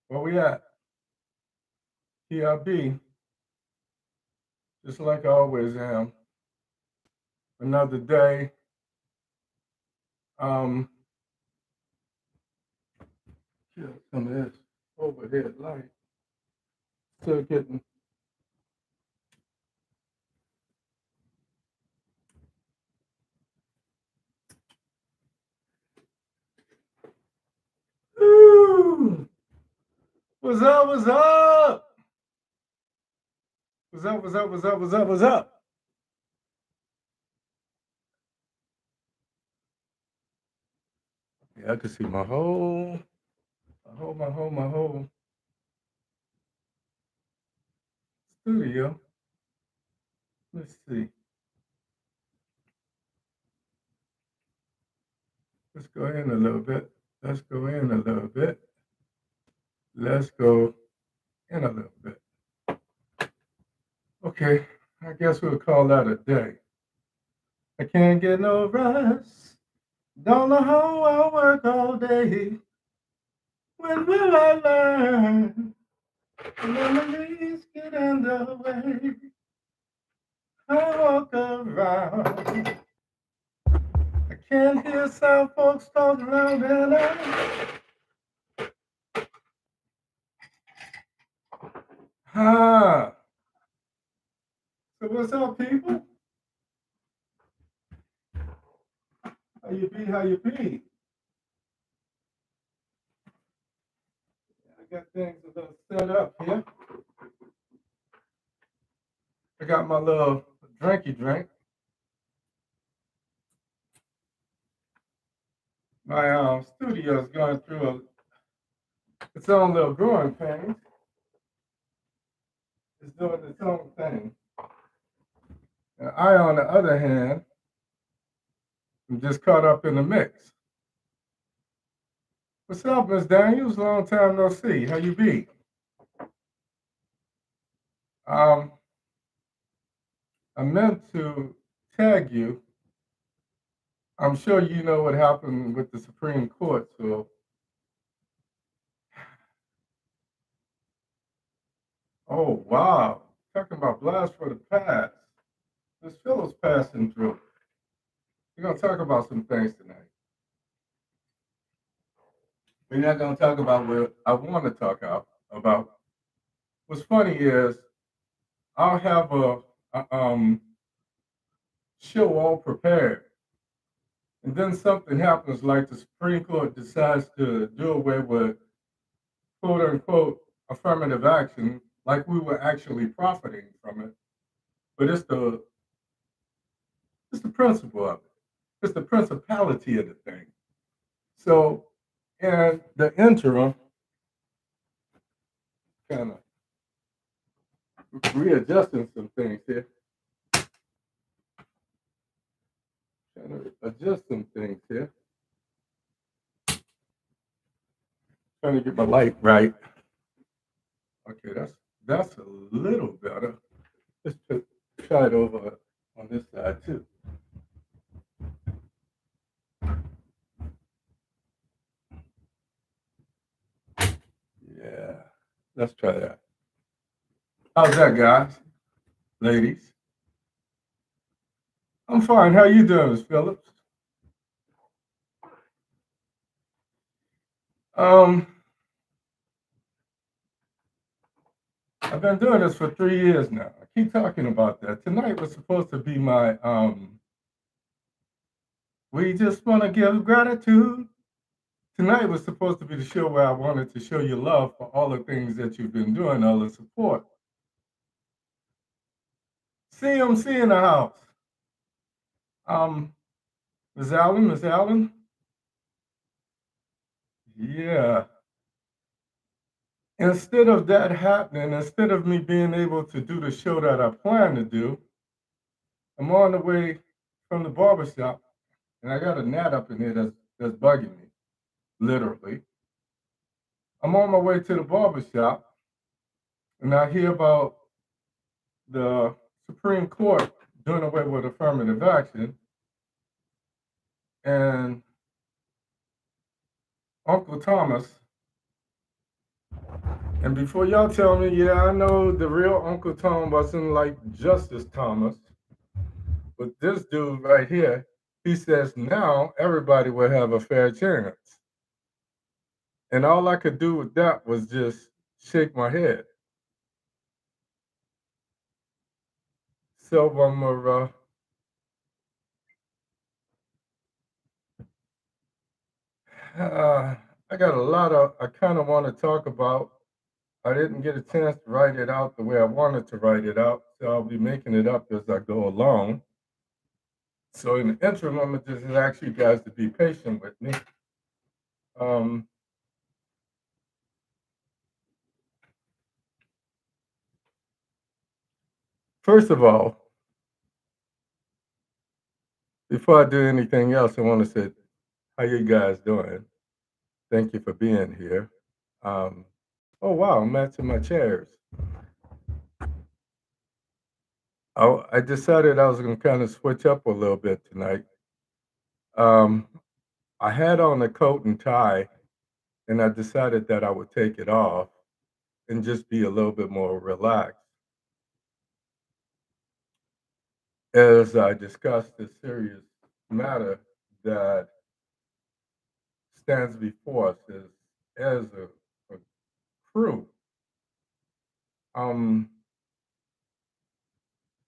Where we at? Here I be, just like I always am. Another day. Um, kill some of this overhead light. Still getting. Ooh, what's up? What's up? What's up? What's up? What's up? What's up? What's up? Yeah, I can see my whole studio. Let's see. Let's go in a little bit. Let's go in a little bit. Let's go in a little bit. Okay, I guess we'll call that a day. I can't get no rest. Don't know how I'll work all day. When will I learn? Memories get in the way. I walk around. I can't hear some folks talking loud and loud. Ah, so what's up, people? How you be? How you be? I got things a little set up here. I got my little drinky drink. My studio's going through its own little growing pains. It's doing its own thing. And I, on the other hand, am just caught up in the mix. What's up, Miss Daniels? Long time no see. How you be? Um, I meant to tag you. I'm sure you know what happened with the Supreme Court. So, oh wow, talking about blast for the past. This fellow's passing through. We're gonna talk about some things tonight. We're not gonna talk about what I want to talk about. What's funny is I'll have a show all prepared, and then something happens, like the Supreme Court decides to do away with quote unquote affirmative action, like we were actually profiting from it. But it's the principle of it. It's the principality of the thing. So in the interim, kind of readjusting some things here. Trying to adjust some things here. Trying to get my light right. Okay, that's a little better. Let's try it over on this side too. Yeah, let's try that. How's that, guys, ladies? I'm fine. How you doing, Miss Phillips? Um, I've been doing this for 3 years now. I keep talking about that. Tonight was supposed to be my we just want to give gratitude. Tonight was supposed to be the show where I wanted to show you love for all the things that you've been doing, all the support. CMC in the house. Um, Miss Allen, Miss Allen. Yeah. Instead of that happening, instead of me being able to do the show that I plan to do, I'm on the way from the barbershop, and I got a gnat up in here that's bugging me, literally. I'm on my way to the barbershop, and I hear about the Supreme Court doing away with affirmative action, and Uncle Thomas And before y'all tell me, yeah, I know the real Uncle Tom wasn't like Justice Thomas, but this dude right here, he says now everybody will have a fair chance. And all I could do with that was just shake my head. So I got a lot of I kind of want to talk about. I didn't get a chance to write it out the way I wanted to write it out, so I'll be making it up as I go along. So in the interim, I'm gonna just ask you guys to be patient with me. Um, First of all, before I do anything else, I want to say, how you guys doing? Thank you for being here. Um, oh wow, I'm matching my chairs. I decided I was gonna kind of switch up a little bit tonight. Um, I had on a coat and tie, and I decided that I would take it off and just be a little bit more relaxed as I discuss this serious matter that stands before us as a crew. Um,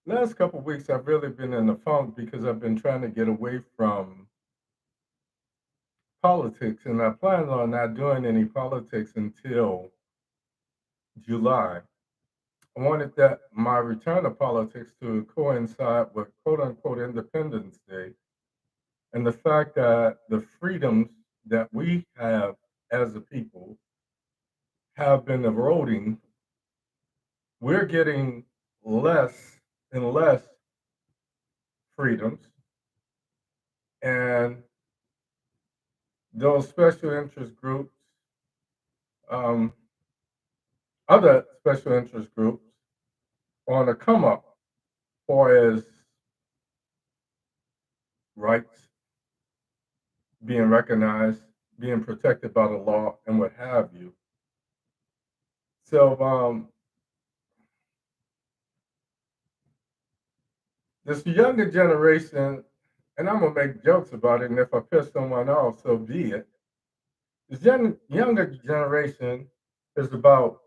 Last couple of weeks, I've really been in the funk because I've been trying to get away from politics, and I plan on not doing any politics until July. I wanted that my return to politics to coincide with quote unquote Independence Day and the fact that the freedoms that we have as a people have been eroding. We're getting less and less freedoms, and those special interest groups, um, other special interest groups, on the come up far as rights being recognized, being protected by the law, and what have you. So this younger generation, and I'm gonna make jokes about it, and if I piss someone off, so be it. This younger generation is about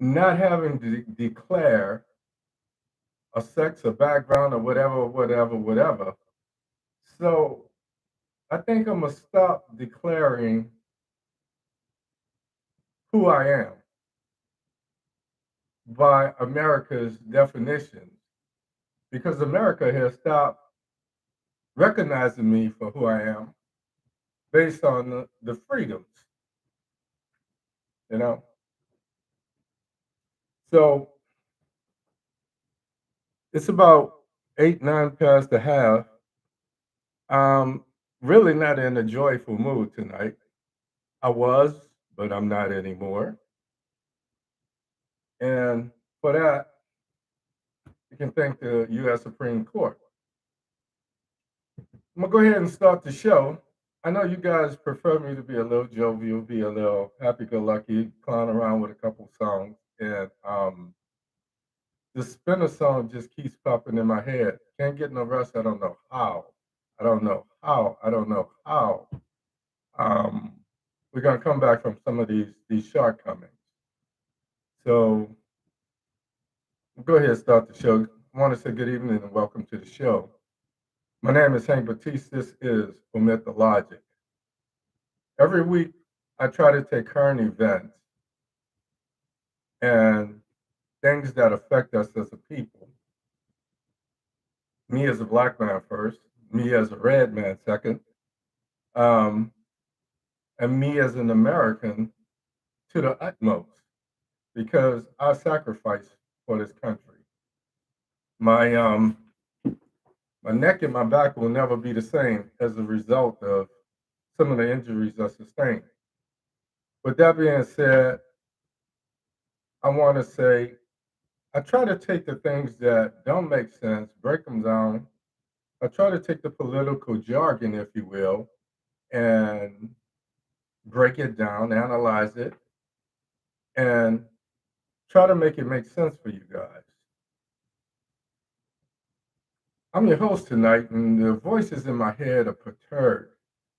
not having to declare a sex, a background, or whatever, whatever, whatever. So I think I'm gonna stop declaring who I am by America's definitions because America has stopped recognizing me for who I am based on the freedoms, you know. So it's about 8, 9 past the half. I'm really not in a joyful mood tonight. I was, but I'm not anymore. And for that, you can thank the U.S. Supreme Court. I'm gonna go ahead and start the show. I know you guys prefer me to be a little jovial, be a little happy-go-lucky, clown around with a couple songs, and the spinner song just keeps popping in my head. Can't get no rest. I don't know how. I don't know how. I don't know how. Um, we're gonna come back from some of these shortcomings. So go ahead and start the show. I want to say good evening and welcome to the show. My name is Hank Batiste. This is Omit the Logic. Every week, I try to take current events and things that affect us as a people. Me as a black man first, me as a red man second, um, and me as an American to the utmost because I sacrificed for this country. My my neck and my back will never be the same as a result of some of the injuries I sustained. With that being said, I want to say I try to take the things that don't make sense, break them down. I try to take the political jargon, if you will, and break it down, analyze it, and try to make it make sense for you guys. I'm your host tonight, and the voices in my head are perturbed.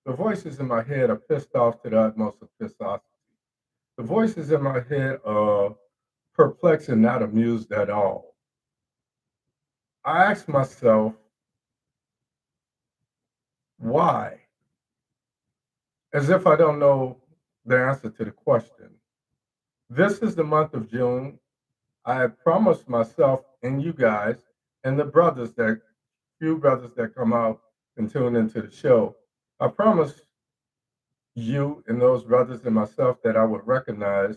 The voices in my head are pissed off to the utmost of pissosity. The voices in my head are perplexed and not amused at all. I ask myself, why? As if I don't know the answer to the question. This is the month of June. I have promised myself and you guys and the few brothers that come out and tune into the show, I promised you and those brothers and myself that I would recognize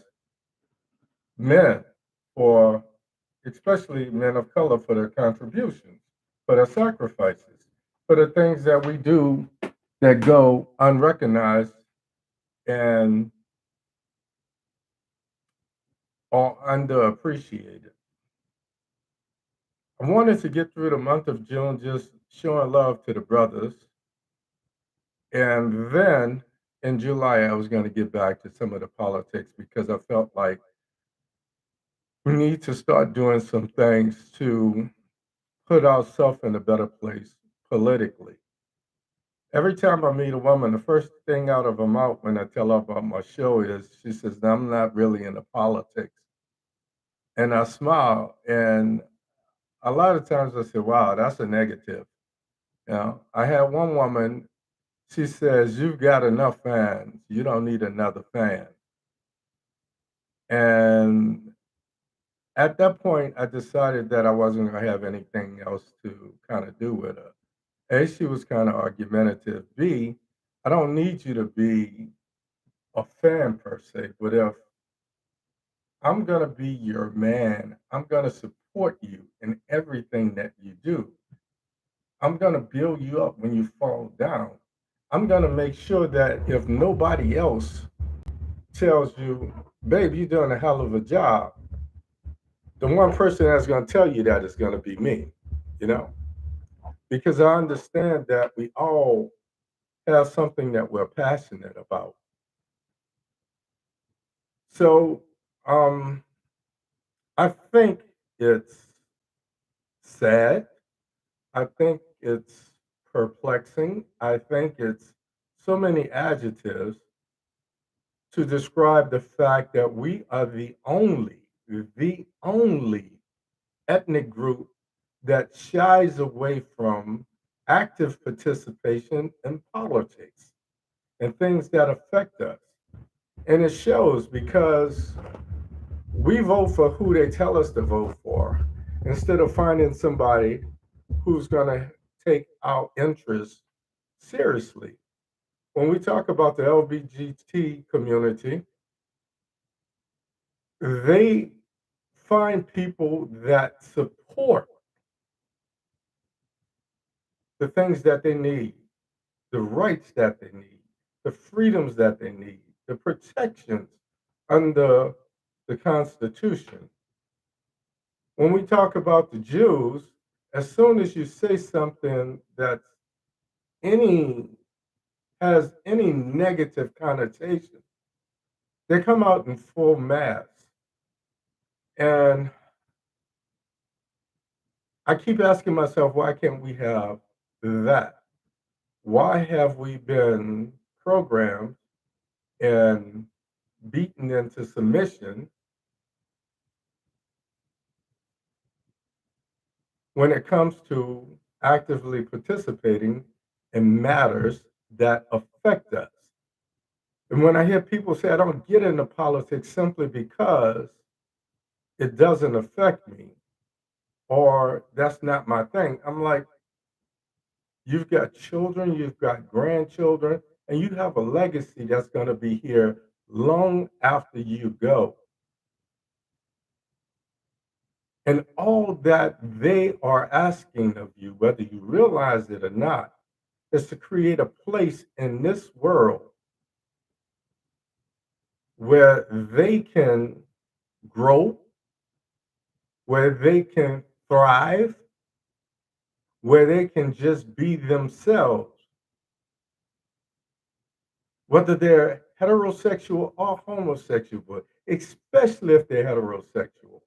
men for, especially men of color, for their contributions, for their sacrifices, for the things that we do that go unrecognized and are underappreciated. I wanted to get through the month of June just showing love to the brothers. And then in July, I was going to get back to some of the politics because I felt like we need to start doing some things to put ourselves in a better place politically. Every time I meet a woman, the first thing out of her mouth when I tell her about my show is she says, I'm not really into politics. And I smile. And a lot of times I say, wow, that's a negative. You know, I had one woman, she says, you've got enough fans. You don't need another fan. And at that point, I decided that I wasn't going to have anything else to kind of do with her. A, she was kind of argumentative. B, I don't need you to be a fan per se, but if I'm going to be your man, I'm going to support you in everything that you do. I'm going to build you up when you fall down. I'm going to make sure that if nobody else tells you, babe, you're doing a hell of a job, the one person that's going to tell you that is going to be me, you know? Because I understand that we all have something that we're passionate about. So um, I think it's sad. I think it's perplexing. I think it's so many adjectives to describe the fact that we are the only ethnic group that shies away from active participation in politics and things that affect us. And it shows because we vote for who they tell us to vote for instead of finding somebody who's going to take our interests seriously. When we talk about the LGBT community, they find people that support the things that they need, the rights that they need, the freedoms that they need, the protections under the Constitution. When we talk about the Jews, as soon as you say something that any has any negative connotation, they come out in full mass. And I keep asking myself, why can't we have that? Why have we been programmed and beaten into submission when it comes to actively participating in matters that affect us? And when I hear people say, I don't get into politics simply because it doesn't affect me or that's not my thing, I'm like, you've got children, you've got grandchildren, and you have a legacy that's going to be here long after you go. And all that they are asking of you, whether you realize it or not, is to create a place in this world where they can grow, where they can thrive, where they can just be themselves, whether they're heterosexual or homosexual, but especially if they're heterosexual.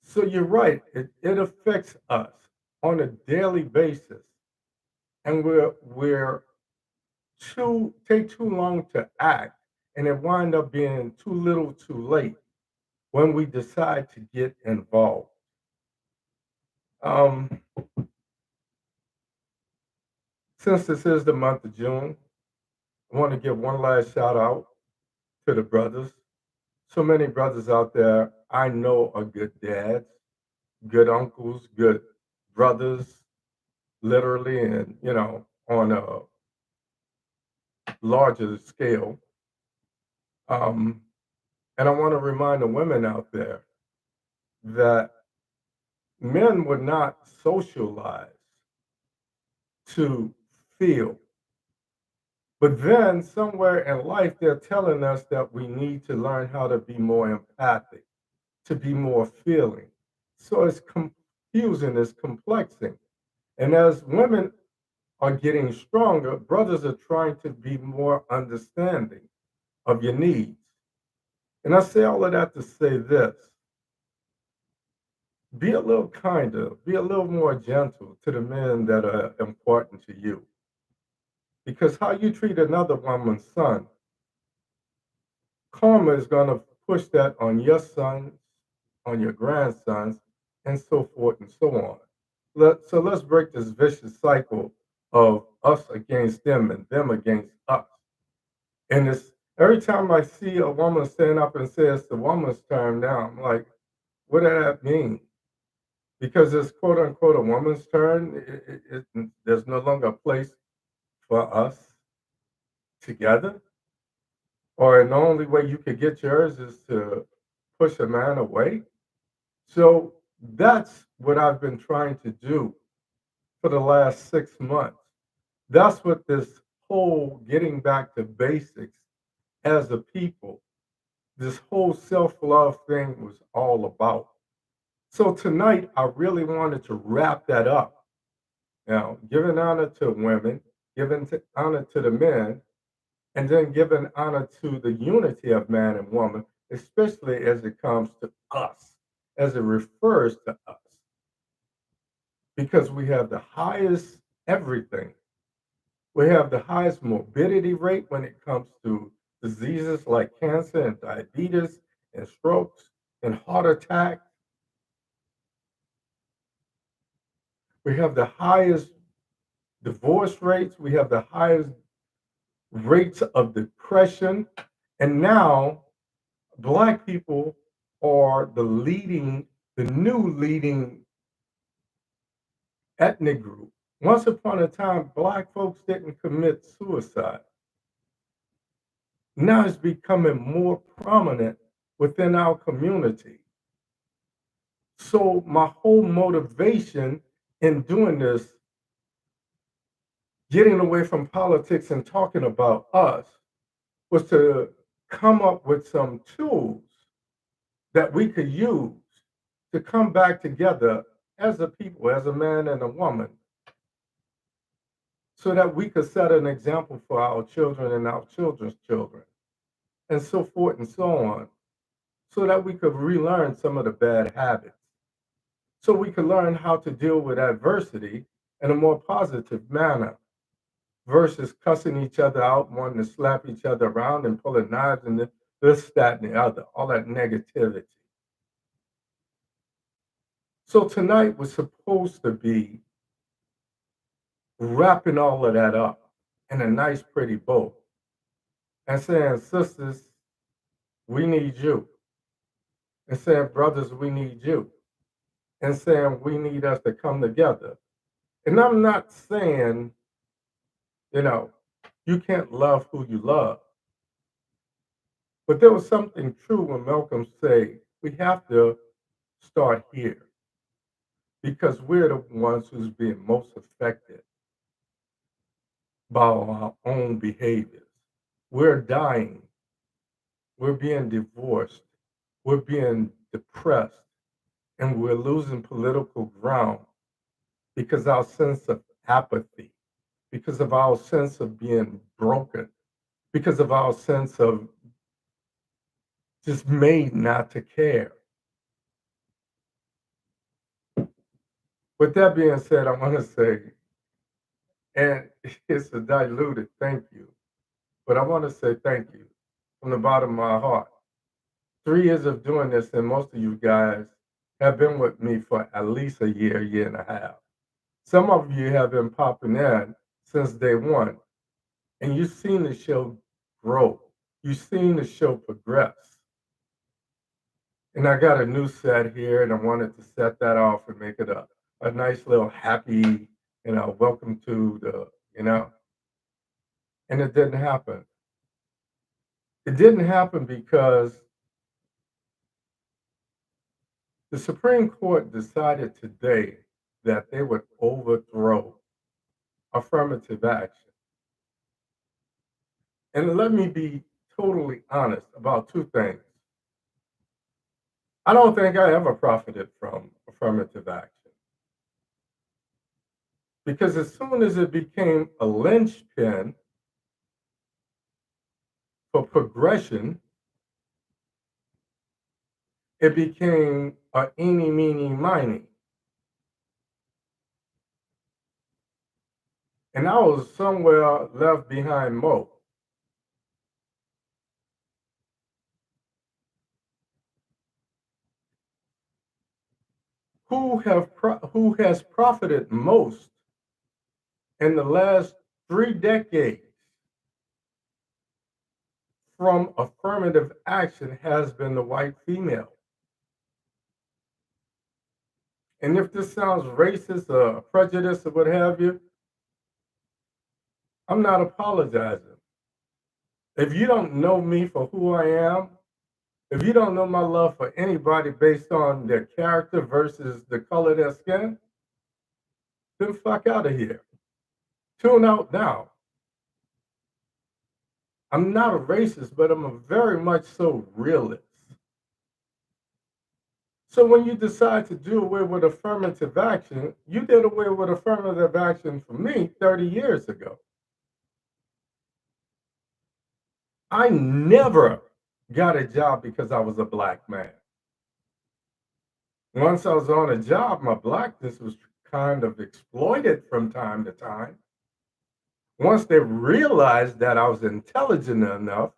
So you're right, it affects us on a daily basis, and we're too take too long to act, and it wind up being too little, too late when we decide to get involved. Um, since this is the month of June, I want to give one last shout out to the brothers. So many brothers out there I know are good dads, good uncles, good brothers, literally, and on a larger scale. Um, and I want to remind the women out there that men were not socialized to feel. But then somewhere in life, they're telling us that we need to learn how to be more empathic, to be more feeling. So it's confusing, it's complexing. And as women are getting stronger, brothers are trying to be more understanding of your needs. And I say all of that to say this: be a little kinder, be a little more gentle to the men that are important to you. Because how you treat another woman's son, karma is going to push that on your sons, on your grandsons, and so forth and so on. So let's break this vicious cycle of us against them and them against us. And it's every time I see a woman stand up and say it's the woman's turn now, I'm like, what does that mean? Because it's quote unquote a woman's turn. There's no longer a place for us together. Or the only way you could get yours is to push a man away. So that's what I've been trying to do for the last 6 months. That's what this whole getting back to basics as a people, this whole self love thing was all about. So tonight, I really wanted to wrap that up. Now, giving honor to women, giving honor to the men, and then giving honor to the unity of man and woman, especially as it comes to us, as it refers to us, because we have the highest everything. We have the highest morbidity rate when it comes to diseases like cancer and diabetes and strokes and heart attacks. We have the highest divorce rates. We have the highest rates of depression. And now Black people are the new leading ethnic group. Once upon a time, Black folks didn't commit suicide. Now it's becoming more prominent within our community. So my whole motivation in doing this, getting away from politics and talking about us, was to come up with some tools that we could use to come back together as a people, as a man and a woman, so that we could set an example for our children and our children's children, and so forth and so on, so that we could relearn some of the bad habits, so we could learn how to deal with adversity in a more positive manner versus cussing each other out, wanting to slap each other around and pulling knives and this, that, and the other, all that negativity. So tonight was supposed to be wrapping all of that up in a nice, pretty bow and saying, sisters, we need you. And saying, brothers, we need you. And saying, we need us to come together. And I'm not saying, you know, you can't love who you love. But there was something true when Malcolm said, we have to start here because we're the ones who's being most affected by our own behaviors. We're dying. We're being divorced. We're being depressed. And we're losing political ground because our sense of apathy, because of our sense of being broken, because of our sense of just made not to care. With that being said, I want to say, and it's a diluted thank you, but I want to say thank you from the bottom of my heart. 3 years of doing this, and most of you guys have been with me for at least a year, year and a half. Some of you have been popping in since day one, and you've seen the show grow. You've seen the show progress. And I got a new set here, and I wanted to set that off and make it a nice little happy, welcome to and it didn't happen. It didn't happen because the Supreme Court decided today that they would overthrow affirmative action. And let me be totally honest about two things. I don't think I ever profited from affirmative action because as soon as it became a linchpin for progression, it became a eeny, meeny, miny. And I was somewhere left behind Mo. Who has profited most in the last 3 decades from affirmative action has been the white female. And if this sounds racist or prejudiced or what have you, I'm not apologizing. If you don't know me for who I am, if you don't know my love for anybody based on their character versus the color of their skin, then fuck out of here. Tune out now. I'm not a racist, but I'm a very much so realist. So when you decide to do away with affirmative action, you did away with affirmative action for me 30 years ago. I never got a job because I was a black man. Once I was on a job, my blackness was kind of exploited from time to time. Once they realized that I was intelligent enough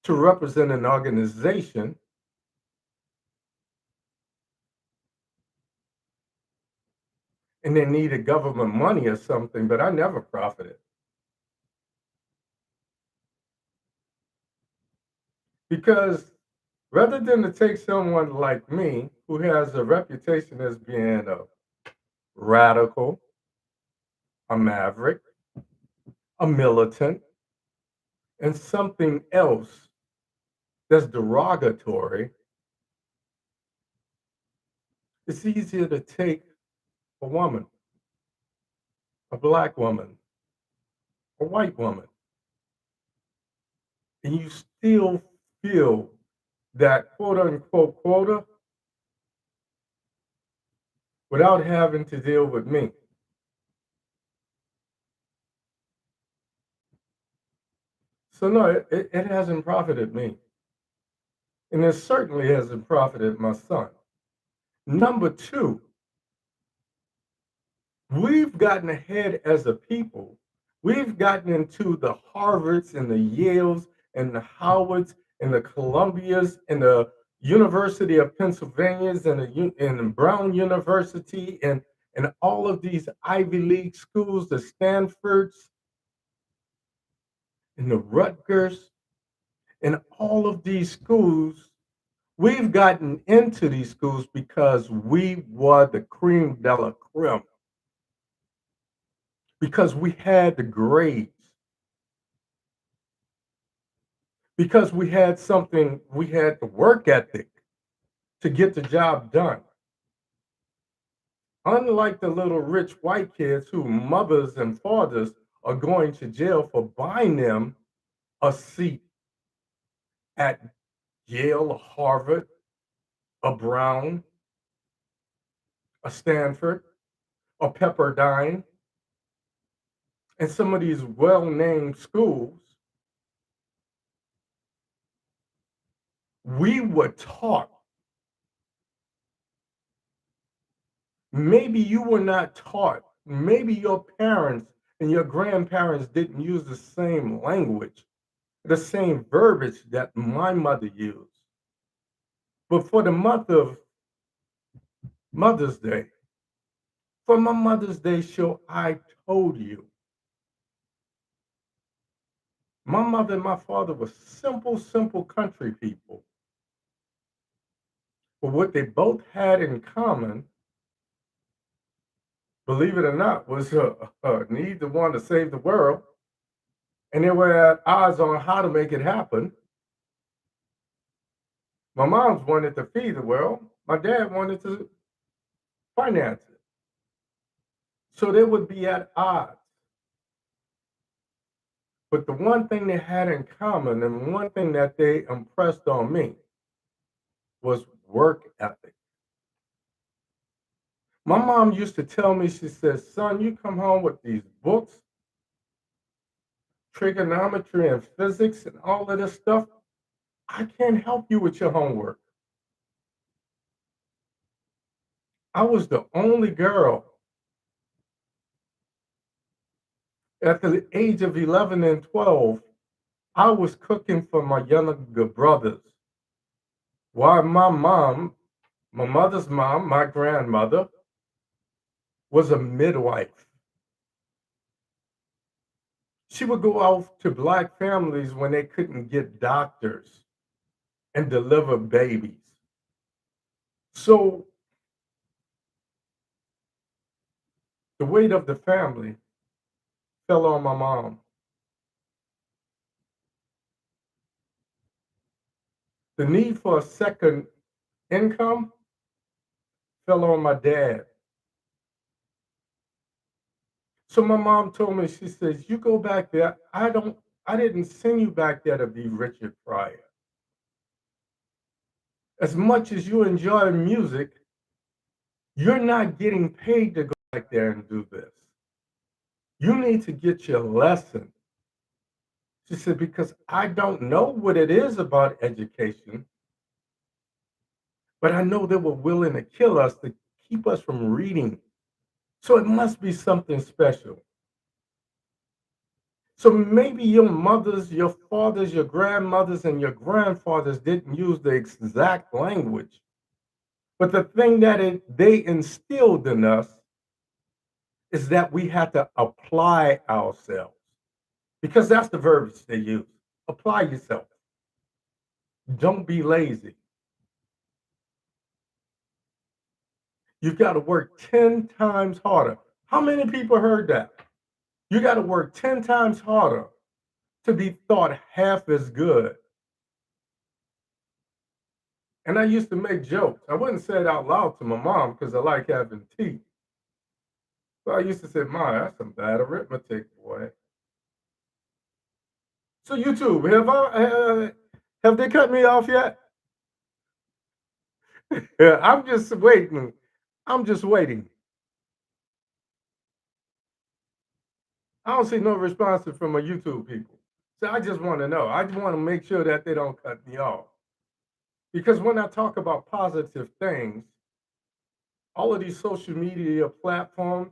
to represent an organization, and they needed government money or something, but I never profited. Because rather than to take someone like me, who has a reputation as being a radical, a maverick, a militant, and something else that's derogatory, it's easier to take a woman, a black woman, a white woman, and you still feel that quote unquote quota without having to deal with me. So no, it hasn't profited me. And it certainly hasn't profited my son. Number two, we've gotten ahead as a people. We've gotten into the Harvards and the Yales and the Howards and the Columbias and the University of Pennsylvania's and and the Brown University and all of these Ivy League schools, the Stanfords and the Rutgers and all of these schools. We've gotten into these schools because we were the cream de la creme, because we had the grades, because we had something, we had the work ethic to get the job done. Unlike the little rich white kids who mothers and fathers are going to jail for buying them a seat at Yale, a Harvard, a Brown, a Stanford. or Pepperdine and some of these well-named schools, we were taught. Maybe you were not taught. Maybe your parents and your grandparents didn't use the same language, the same verbiage that my mother used. But for the month of Mother's Day, for my Mother's Day show, I told you, my mother and my father were simple, simple country people. But what they both had in common, believe it or not, was a need to want to save the world. And they were at odds on how to make it happen. My mom's wanted to feed the world. My dad wanted to finance it. So they would be at odds. But the one thing they had in common and one thing that they impressed on me was work ethic. My mom used to tell me, she says, son, you come home with these books, trigonometry and physics and all of this stuff. I can't help you with your homework. I was the only girl at the age of 11 and 12. I was cooking for my younger brothers while my mom, my mother's mom, my grandmother, was a midwife. She would go out to black families when they couldn't get doctors and deliver babies. So the weight of the family fell on my mom. The need for a second income fell on my dad. So my mom told me, she says, you go back there. I didn't send you back there to be Richard Pryor. As much as you enjoy music, you're not getting paid to go back there and do this. You need to get your lesson. She said, because I don't know what it is about education, but I know they were willing to kill us to keep us from reading. So it must be something special. So maybe your mothers, your fathers, your grandmothers, and your grandfathers didn't use the exact language. But the thing that they instilled in us is that we had to apply ourselves because that's the verbiage they use. Apply yourself. Don't be lazy. You've got to work 10 times harder. How many people heard that? You got to work 10 times harder to be thought half as good. And I used to make jokes. I wouldn't say it out loud to my mom because I like having teeth. So I used to say, Ma, that's some bad arithmetic, boy. So YouTube, have they cut me off yet? Yeah, I'm just waiting. I'm just waiting. I don't see no responses from my YouTube people. So I just want to know. I just want to make sure that they don't cut me off. Because when I talk about positive things, all of these social media platforms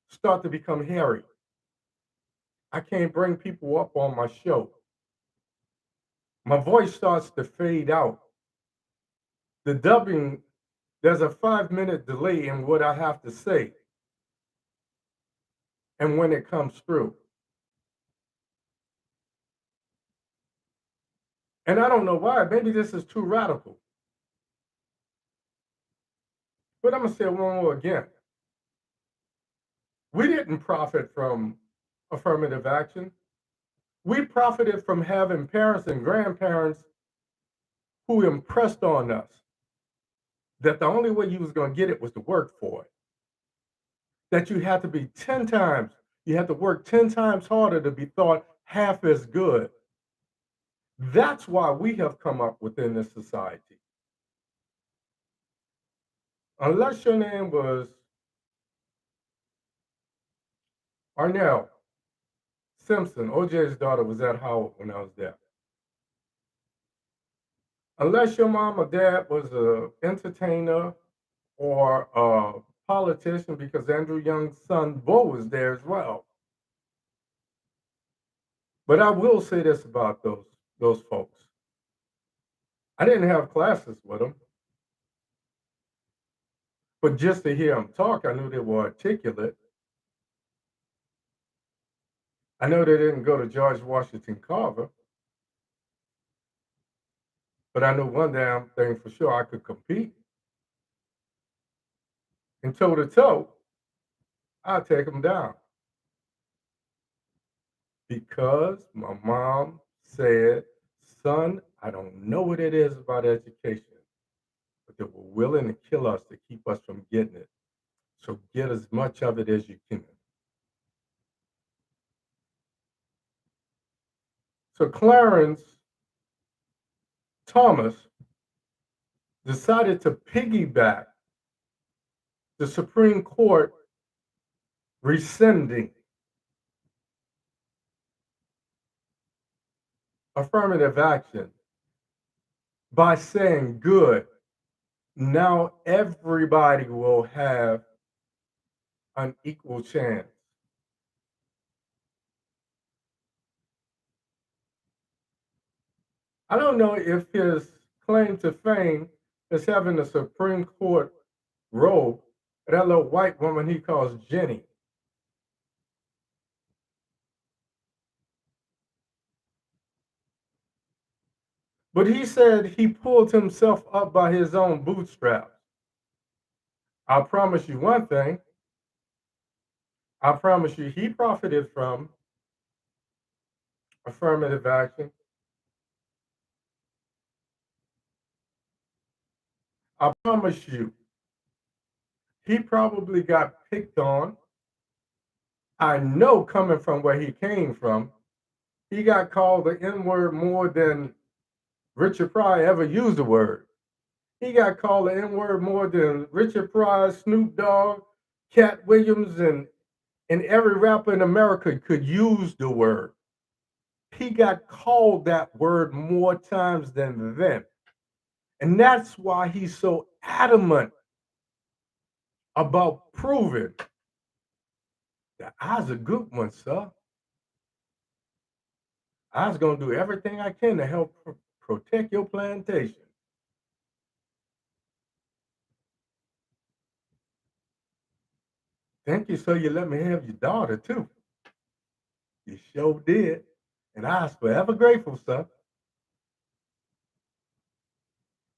start to become hairy. I can't bring people up on my show. My voice starts to fade out. The dubbing, there's a 5-minute delay in what I have to say and when it comes through. And I don't know why. Maybe this is too radical. But I'm going to say it one more again. We didn't profit from affirmative action. We profited from having parents and grandparents who impressed on us that the only way you was going to get it was to work for it. That you had to be 10 times, you had to work 10 times harder to be thought half as good. That's why we have come up within this society. Unless your name was Arnell Simpson, OJ's daughter, was at Howard when I was there. Unless your mom or dad was a entertainer or a politician, because Andrew Young's son Bo was there as well. But I will say this about those folks. I didn't have classes with them, but just to hear them talk, I knew they were articulate. I know they didn't go to George Washington Carver, but I knew one damn thing for sure: I could compete. And toe to toe, I'd take them down. Because my mom said, son, I don't know what it is about education, but they were willing to kill us to keep us from getting it. So get as much of it as you can. So Clarence Thomas decided to piggyback the Supreme Court rescinding affirmative action by saying, good, now everybody will have an equal chance. I don't know if his claim to fame is having a Supreme Court robe, that little white woman he calls Jenny. But he said he pulled himself up by his own bootstraps. I promise you one thing. I promise you he profited from affirmative action. I promise you he probably got picked on. I know coming from where he came from, he got called the N word more than Richard Pryor ever used the word. He got called the N word more than Richard Pryor, Snoop Dogg, Cat Williams, and every rapper in America could use the word. He got called that word more times than them. And that's why he's so adamant about proving that I's a good one, sir. I's going to do everything I can to help protect your plantation. Thank you, sir. You let me have your daughter, too. You sure did. And I's forever grateful, sir.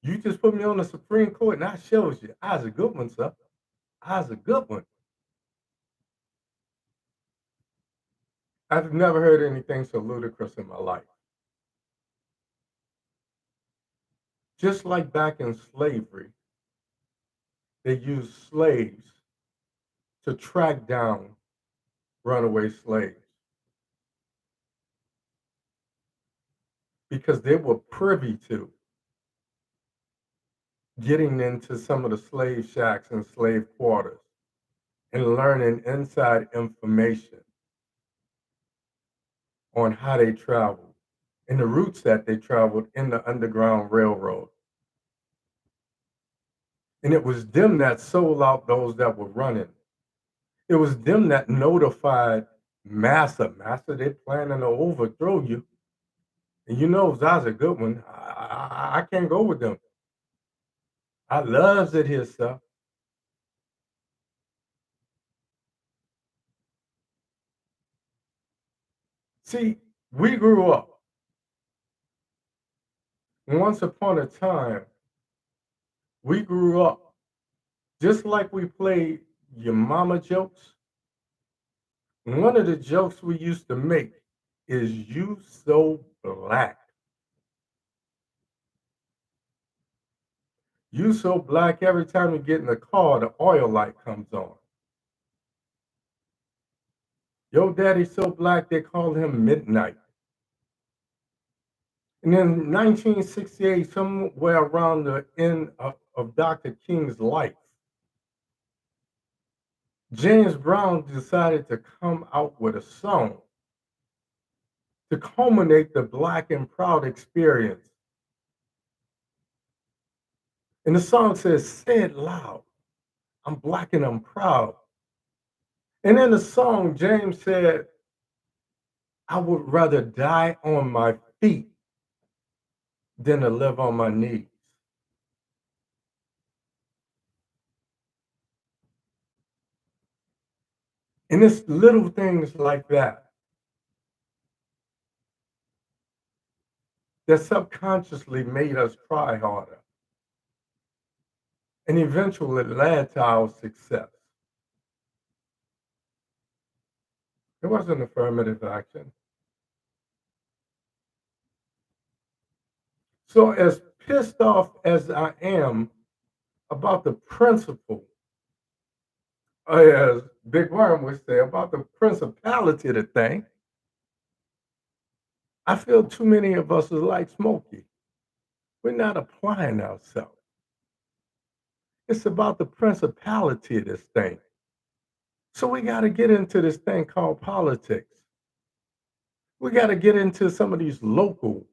You just put me on the Supreme Court and I shows you I's a good one, sir. I's a good one. I've never heard anything so ludicrous in my life. Just like back in slavery, they used slaves to track down runaway slaves because they were privy to getting into some of the slave shacks and slave quarters and learning inside information on how they traveled and the routes that they traveled in the Underground Railroad. And it was them that sold out those that were running. It was them that notified Massa. Massa, they're planning to overthrow you. And you know, Za's a good one. I can't go with them. I loves it here, sir. See, we grew up. Once upon a time, we grew up just like we played your mama jokes. One of the jokes we used to make is you so black. You so black every time you get in the car, the oil light comes on. Your daddy's so black they call him Midnight. And in 1968, somewhere around the end of Dr. King's life, James Brown decided to come out with a song to culminate the Black and Proud experience. And the song says, "Say it loud, I'm Black and I'm proud." And in the song, James said, "I would rather die on my feet than to live on my knees." And it's little things like that that subconsciously made us try harder and eventually led to our success. It wasn't affirmative action. So, as pissed off as I am about the principle, as Big Worm would say, about the principality of the thing, I feel too many of us are like Smokey. We're not applying ourselves. It's about the principality of this thing. So we got to get into this thing called politics. We got to get into some of these local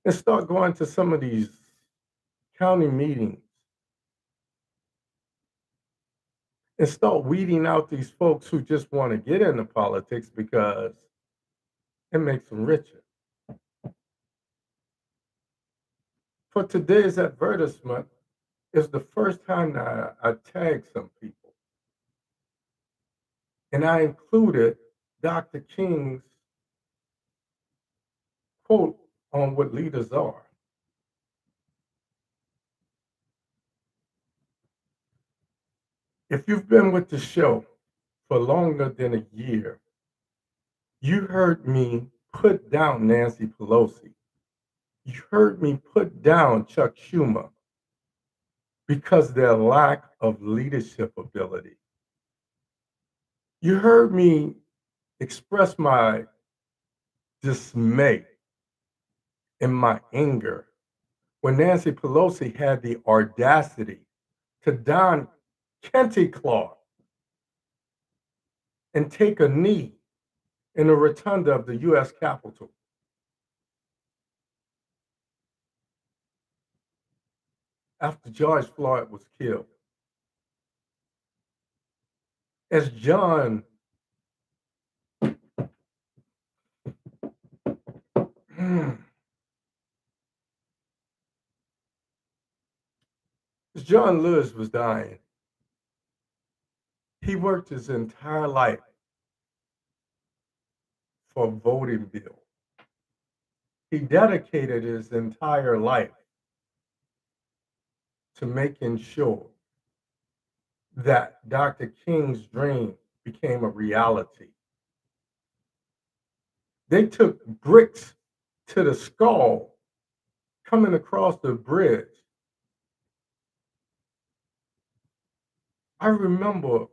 and start going to some of these county meetings and start weeding out these folks who just want to get into politics because it makes them richer. For today's advertisement is the first time that I tagged some people, and I included Dr. King's quote on what leaders are. If you've been with the show for longer than a year, you heard me put down Nancy Pelosi. You heard me put down Chuck Schumer because their lack of leadership ability. You heard me express my dismay and my anger when Nancy Pelosi had the audacity to don Kente cloth and take a knee in the rotunda of the U.S. Capitol. After George Floyd was killed. As John as John Lewis was dying, he worked his entire life for a voting bill. He dedicated his entire life to making sure that Dr. King's dream became a reality. They took bricks to the skull coming across the bridge. I remember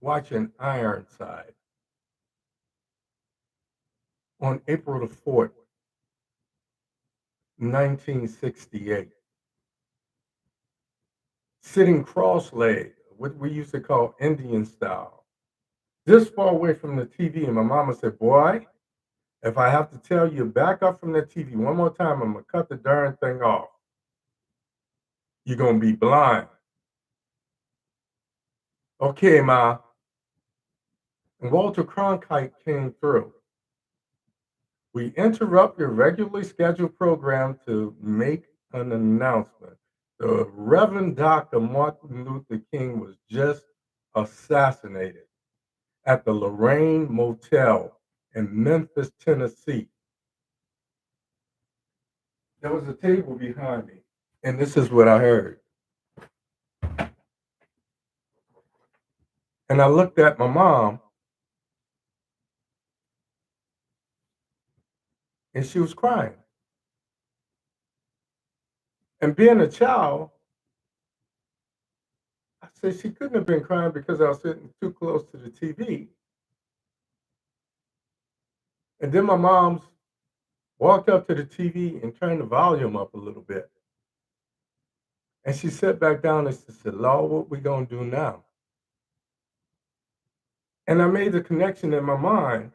watching Ironside on April the 4th, 1968, sitting cross-legged, what we used to call Indian style, this far away from the TV. And my mama said, "Boy, if I have to tell you back up from the TV one more time, I'm going to cut the darn thing off. You're going to be blind." Okay, Ma. And Walter Cronkite came through. "We interrupt your regularly scheduled program to make an announcement. The Reverend Dr. Martin Luther King was just assassinated at the Lorraine Motel in Memphis, Tennessee." There was a table behind me, and this is what I heard. And I looked at my mom, and she was crying. And being a child, I said she couldn't have been crying because I was sitting too close to the TV. And then my mom's walked up to the TV and turned the volume up a little bit. And she sat back down and she said, "Lord, what we gonna do now?" And I made the connection in my mind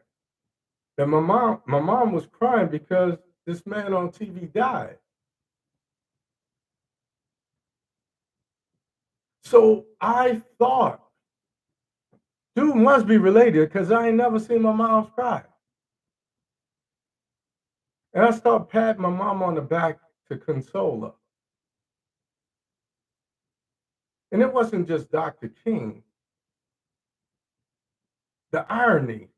that my mom was crying because this man on TV died. So I thought, dude must be related because I ain't never seen my mom cry. And I started patting my mom on the back to console her. And it wasn't just Dr. King. The irony,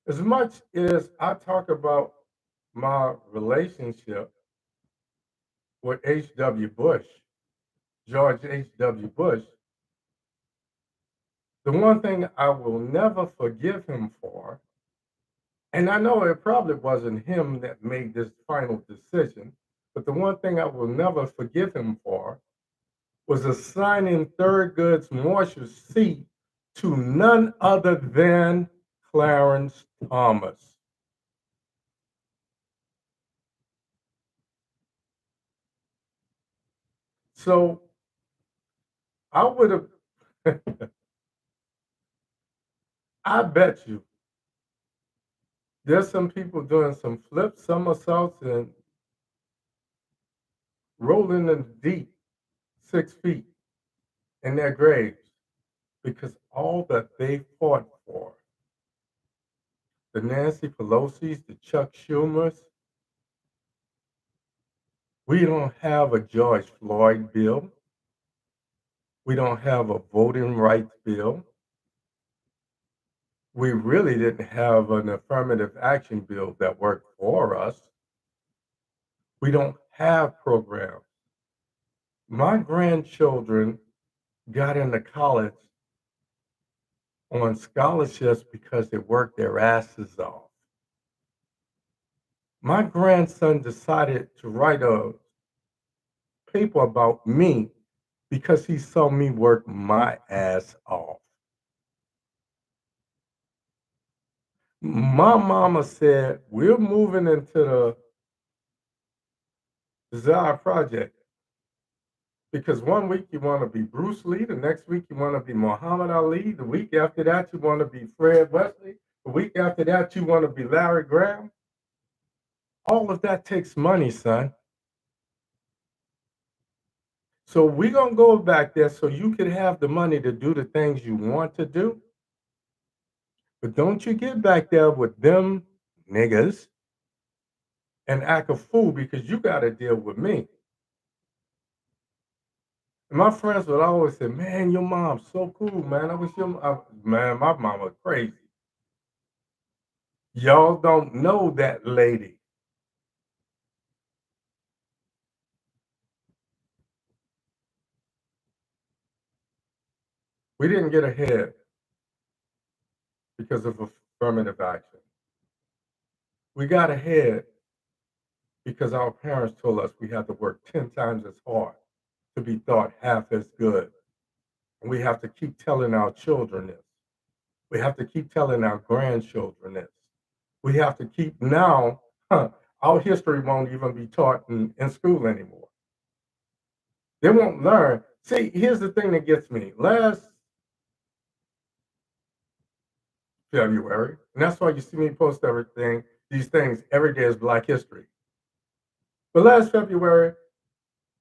as much as I talk about my relationship with H.W. Bush, George H.W. Bush, the one thing I will never forgive him for, and I know it probably wasn't him that made this final decision, but the one thing I will never forgive him for was assigning Thurgood's Moisture seat to none other than Clarence Thomas. So I would have, I bet you, there's some people doing some flips, somersaults, and rolling in the deep 6 feet in their graves because all that they fought for, the Nancy Pelosi's, the Chuck Schumers, we don't have a George Floyd bill. We don't have a voting rights bill. We really didn't have an affirmative action bill that worked for us. We don't have programs. My grandchildren got into college on scholarships because they worked their asses off. My grandson decided to write a paper about me because he saw me work my ass off. My mama said, we're moving into the Desire Project because one week you want to be Bruce Lee, the next week you want to be Muhammad Ali, the week after that you want to be Fred Wesley, the week after that you want to be Larry Graham. All of that takes money, son. So we're going to go back there so you can have the money to do the things you want to do. But don't you get back there with them niggas and act a fool because you got to deal with me. And my friends would always say, man, your mom's so cool, man. I wish man, my mom was crazy. Y'all don't know that lady. We didn't get ahead because of affirmative action. We got ahead because our parents told us we had to work 10 times as hard to be thought half as good. And we have to keep telling our children this. We have to keep telling our grandchildren this. We have to keep now, our history won't even be taught in school anymore. They won't learn. See, here's the thing that gets me. Last February, and that's why you see me post everything, these things every day is Black History. But last February,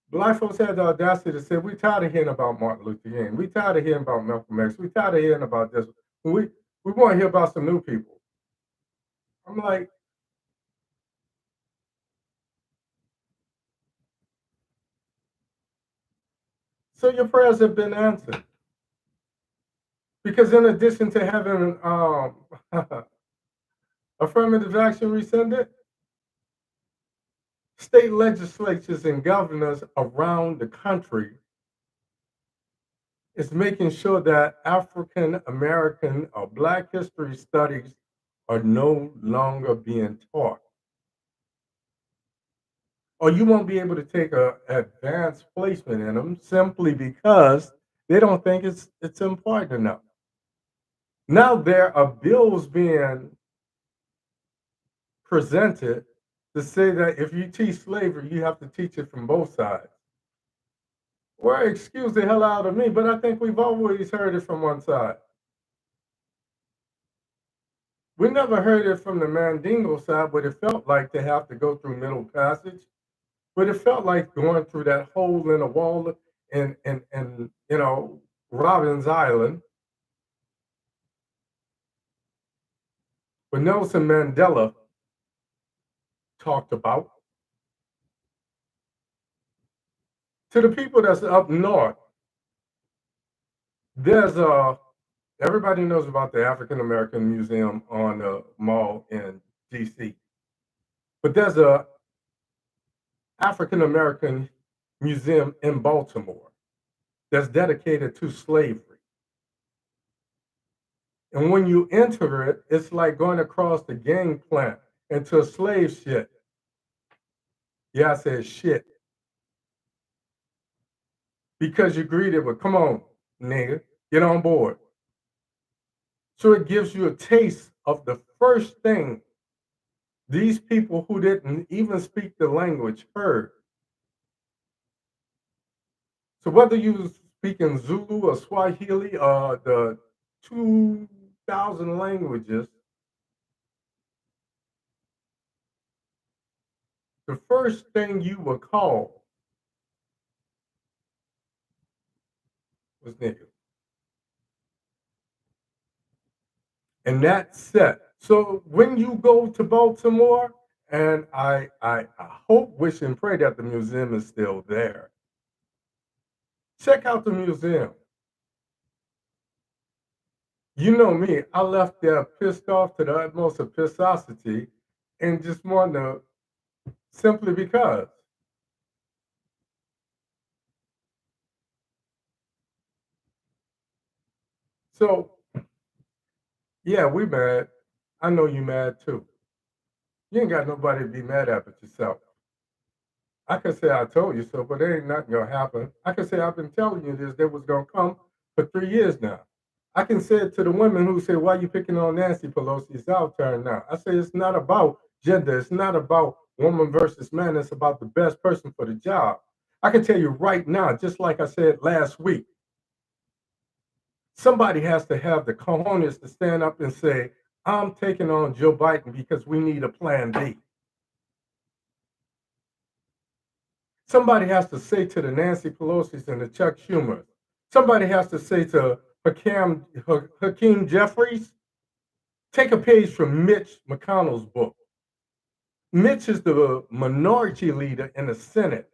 Black folks had the audacity to say, we tired of hearing about Martin Luther King. We tired of hearing about Malcolm X. We tired of hearing about this. We want to hear about some new people. I'm like, so your prayers have been answered. Because in addition to having affirmative action rescinded, state legislatures and governors around the country is making sure that African American or Black history studies are no longer being taught. Or you won't be able to take a advanced placement in them simply because they don't think it's important enough. Now there are bills being presented to say that if you teach slavery, you have to teach it from both sides. Well, excuse the hell out of me, but I think we've always heard it from one side. We never heard it from the Mandingo side, but it felt like to have to go through Middle Passage. But it felt like going through that hole in the wall in Robin's Island. But Nelson Mandela talked about to the people that's up north. There's a everybody knows about the African American Museum on the mall in D.C. But there's a African American museum in Baltimore that's dedicated to slavery. And when you enter it, it's like going across the gangplank into a slave ship. Yeah, I said shit. Because you're greeted with, come on, nigga, get on board. So it gives you a taste of the first thing these people who didn't even speak the language heard. So whether you speak in Zulu or Swahili or the 2,000 languages, the first thing you were called was nigga. And that's set. So when you go to Baltimore, and I hope, wish, and pray that the museum is still there. Check out the museum. You know me, I left there pissed off to the utmost of pissosity and just wanted to simply because. So, yeah, we mad. I know you mad too. You ain't got nobody to be mad at but yourself. I could say I told you so, but there ain't nothing gonna happen. I could say I've been telling you this, that was gonna come for 3 years now. I can say it to the women who say, why you picking on Nancy Pelosi? It's our turn now. I say it's not about gender. It's not about woman versus man. It's about the best person for the job. I can tell you right now, just like I said last week, somebody has to have the cojones to stand up and say, I'm taking on Joe Biden because we need a plan B. Somebody has to say to the Nancy Pelosi's and the Chuck Schumers. Somebody has to say to Hakeem Jeffries, take a page from Mitch McConnell's book. Mitch is the minority leader in the Senate.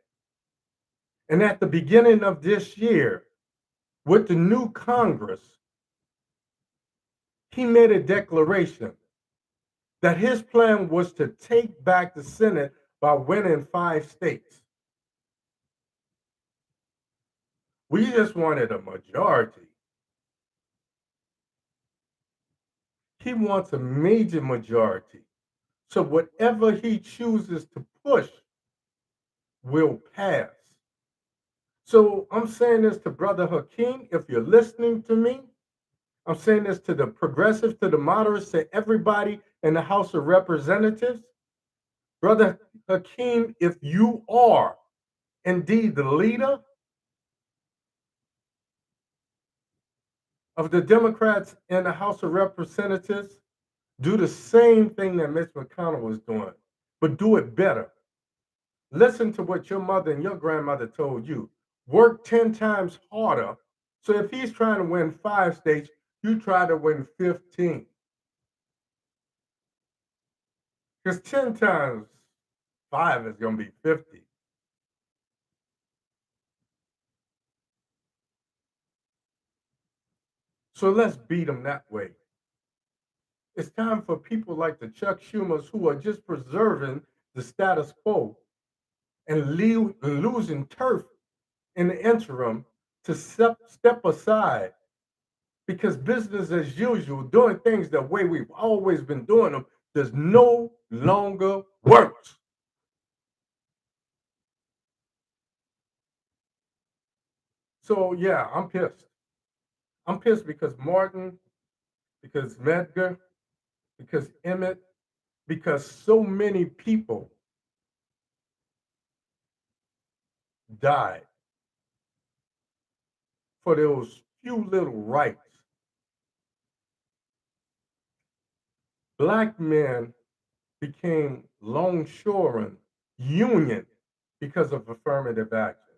And at the beginning of this year, with the new Congress, he made a declaration that his plan was to take back the Senate by winning 5 states. We just wanted a majority. He wants a major majority. So whatever he chooses to push will pass. So I'm saying this to Brother Hakeem, if you're listening to me, I'm saying this to the progressives, to the moderates, to everybody in the House of Representatives. Brother Hakeem, if you are indeed the leader of the Democrats in the House of Representatives, do the same thing that Mitch McConnell was doing, but do it better. Listen to what your mother and your grandmother told you. Work 10 times harder. So if he's trying to win 5 states, you try to win 15. Because 10 times 5 is going to be 50. So let's beat them that way. It's time for people like the Chuck Schumers who are just preserving the status quo and losing turf in the interim to step aside because business as usual, doing things the way we've always been doing them, does no longer work. So yeah, I'm pissed. I'm pissed because Martin, because Medgar, because Emmett, because so many people died for those few little rights. Black men became longshoremen union because of affirmative action.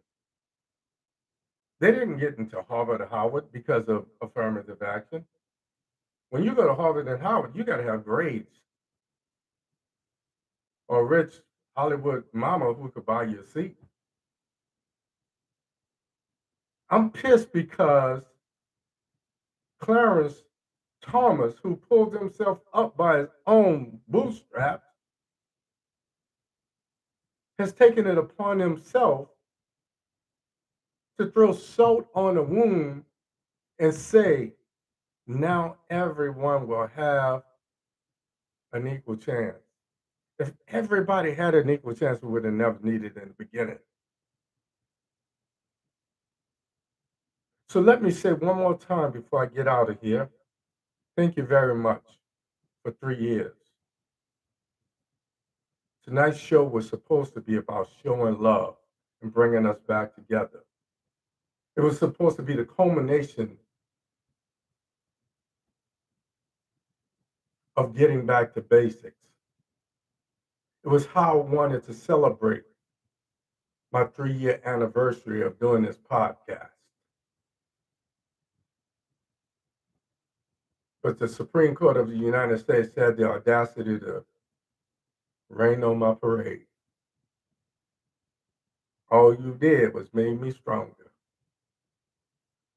They didn't get into Harvard or Howard because of affirmative action. When you go to Harvard and Howard, you got to have grades or a rich Hollywood mama who could buy you a seat. I'm pissed because Clarence Thomas, who pulled himself up by his own bootstraps, has taken it upon himself to throw salt on the wound and say, now everyone will have an equal chance. If everybody had an equal chance, we would have never needed it in the beginning. So let me say one more time before I get out of here. Thank you very much for 3 years. Tonight's show was supposed to be about showing love and bringing us back together. It was supposed to be the culmination of getting back to basics. It was how I wanted to celebrate my 3-year anniversary of doing this podcast. But the Supreme Court of the United States had the audacity to rain on my parade. All you did was made me stronger.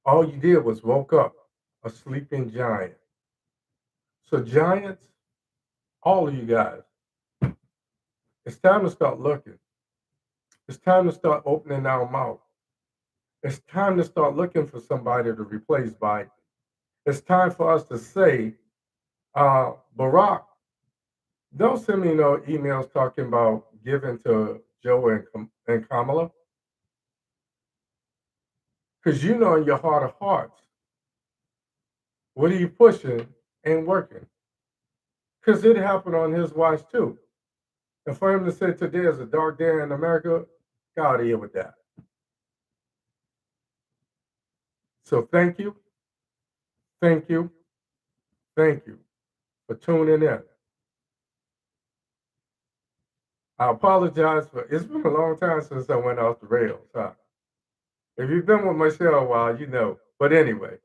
All you did was woke up a sleeping giant. So giants, all of you guys, it's time to start looking. It's time to start opening our mouth. It's time to start looking for somebody to replace Biden. It's time for us to say, Barack, don't send me no emails talking about giving to Joe and Kamala. Because you know in your heart of hearts, what are you pushing and working? Because it happened on his watch too. And for him to say today is a dark day in America, God here with that. So thank you, thank you, thank you for tuning in. I apologize for it's been a long time since I went off the rails, huh? If you've been with my show a while, you know. But anyway,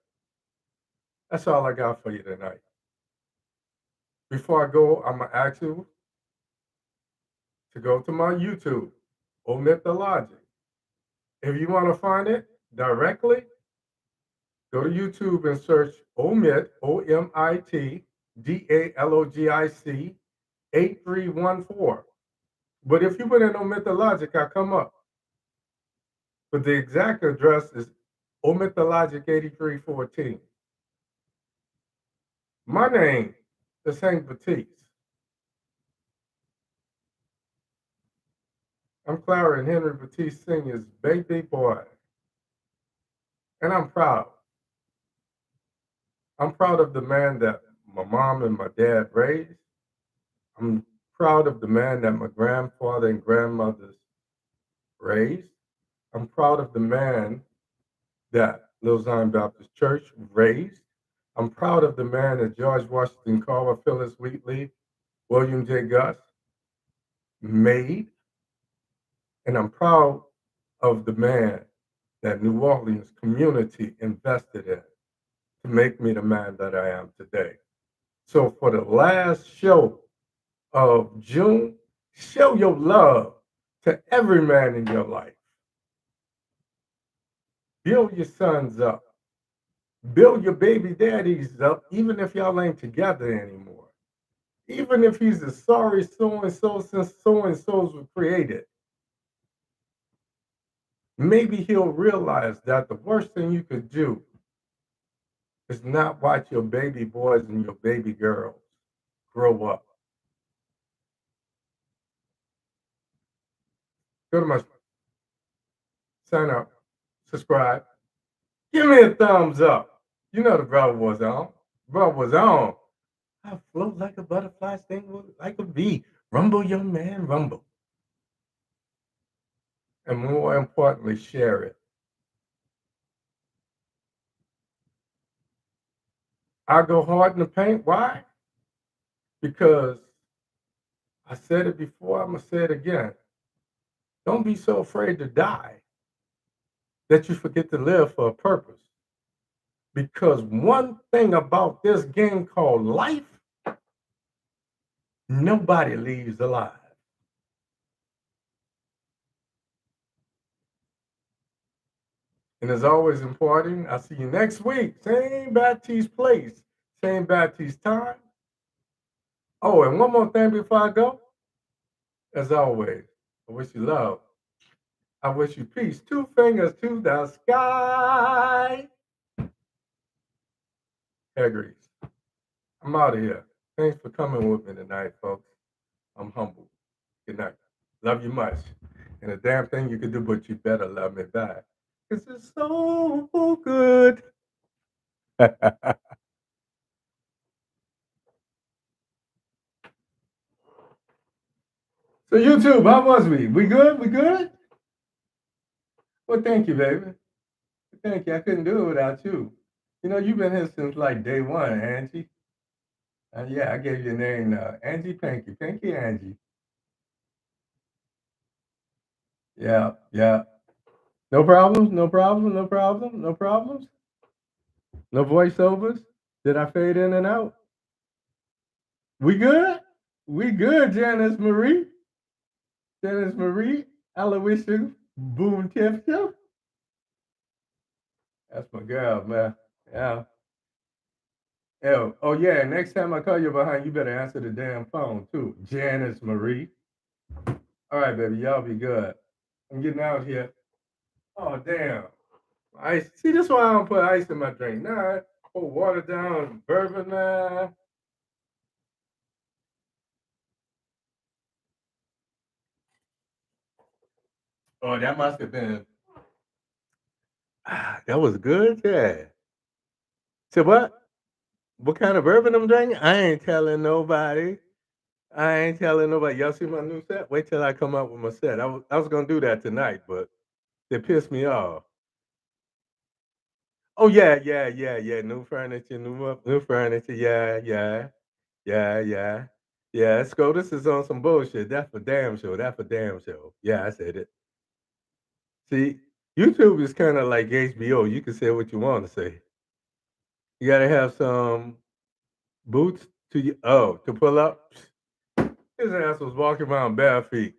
that's all I got for you tonight. Before I go, I'm gonna ask you to go to my YouTube, OMITDALOGIC. If you want to find it directly, go to YouTube and search OMIT, OMITDALOGIC 8314. But if you put in OMITDALOGIC, I come up. But the exact address is OMITDALOGIC 8314. My name is Hank Batiste. I'm Clara and Henry Batiste Sr.'s baby boy. And I'm proud. I'm proud of the man that my mom and my dad raised. I'm proud of the man that my grandfather and grandmothers raised. I'm proud of the man that Little Zion Baptist Church raised. I'm proud of the man that George Washington Carver, Phyllis Wheatley, William J. Gus made. And I'm proud of the man that New Orleans community invested in to make me the man that I am today. So for the last show of June, show your love to every man in your life. Build your sons up. Build your baby daddies up, even if y'all ain't together anymore. Even if he's a sorry so-and-so since so-and-sos were created. Maybe he'll realize that the worst thing you could do is not watch your baby boys and your baby girls grow up. Go to my sign up, subscribe, give me a thumbs up. You know the brother was on. Brother was on. I float like a butterfly, sting like a bee. Rumble, young man, rumble. And more importantly, share it. I go hard in the paint. Why? Because I said it before, I'm going to say it again. Don't be so afraid to die that you forget to live for a purpose. Because one thing about this game called life, nobody leaves alive. And as always important, I'll see you next week. Same Baptiste place, same Baptiste time. Oh, and one more thing before I go. As always, I wish you love. I wish you peace. Two fingers to the sky. Hair grease. I'm out of here. Thanks for coming with me tonight, folks. I'm humbled. Good night. Love you much. And a damn thing you can do, but you better love me back. This is so good. So YouTube, how was we? We good? We good? Well, thank you, baby. Thank you. I couldn't do it without you. You know, you've been here since like day one, Angie. Yeah, I gave you a name, Angie Pinky. Pinky Angie. Yeah, yeah. No problems, no problem, no problem, no problems. No voiceovers. Did I fade in and out? We good? We good, Janice Marie. Janice Marie. Aloysius Boom Tip Tip. That's my girl, man. Yeah. Oh yeah, next time I call you behind, you better answer the damn phone too. Janice Marie. All right, baby, y'all be good. I'm getting out here. Oh damn. Ice. See, this is why I don't put ice in my drink. Nah, I put water down, bourbon, man. Oh, that must have been. That was good, yeah. So what? What kind of bourbon I'm drinking? I ain't telling nobody. I ain't telling nobody. Y'all see my new set? Wait till I come up with my set. I was gonna do that tonight, but they pissed me off. Oh yeah, yeah, yeah, yeah. New furniture, new furniture. Yeah, yeah, yeah, yeah, yeah. SCOTUS is on some bullshit. That's for damn sure. That's for damn sure. Yeah, I said it. See, YouTube is kind of like HBO. You can say what you want to say. You gotta have some boots to to pull up. His ass was walking around bare feet,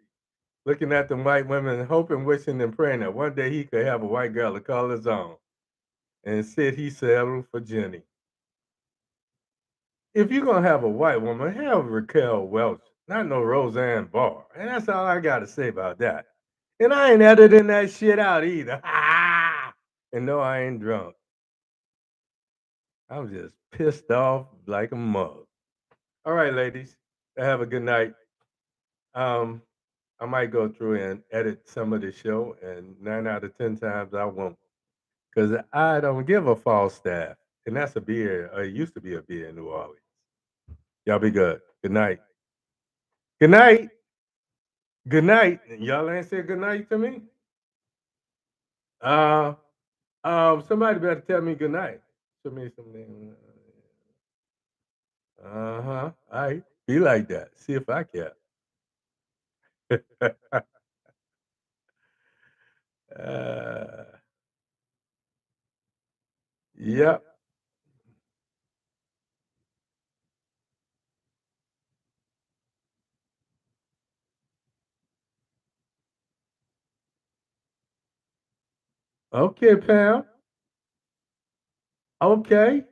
looking at the white women, hoping, wishing, and praying that one day he could have a white girl to call his own. And said he settled for Jenny. If you're gonna have a white woman, have Raquel Welch, not no Roseanne Barr. And that's all I gotta say about that. And I ain't editing that shit out either. And no, I ain't drunk. I'm just pissed off like a mug. All right, ladies. Have a good night. Um, I might go through and edit some of the show, and 9 out of 10 times I won't, because I don't give a false staff, and that's a beer. It used to be a beer in New Orleans. Y'all be good. Good night. Good night. Good night. Y'all ain't said good night to me. Uh, somebody better tell me good night. Show me something. Uh-huh. All right. Be like that. See if I can. uh, yep. Okay, Pam. Okay.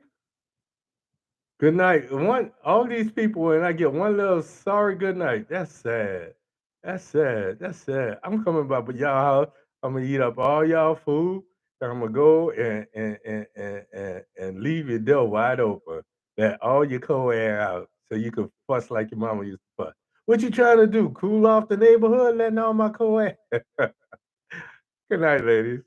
Good night. All these people, and I get one little sorry good night. That's sad. That's sad. That's sad. I'm coming by, but y'all house. I'm gonna eat up all y'all food. And I'm gonna go and leave your door wide open. Let all your cold air out, so you can fuss like your mama used to fuss. What you trying to do? Cool off the neighborhood, letting all my cold air. Good night, ladies.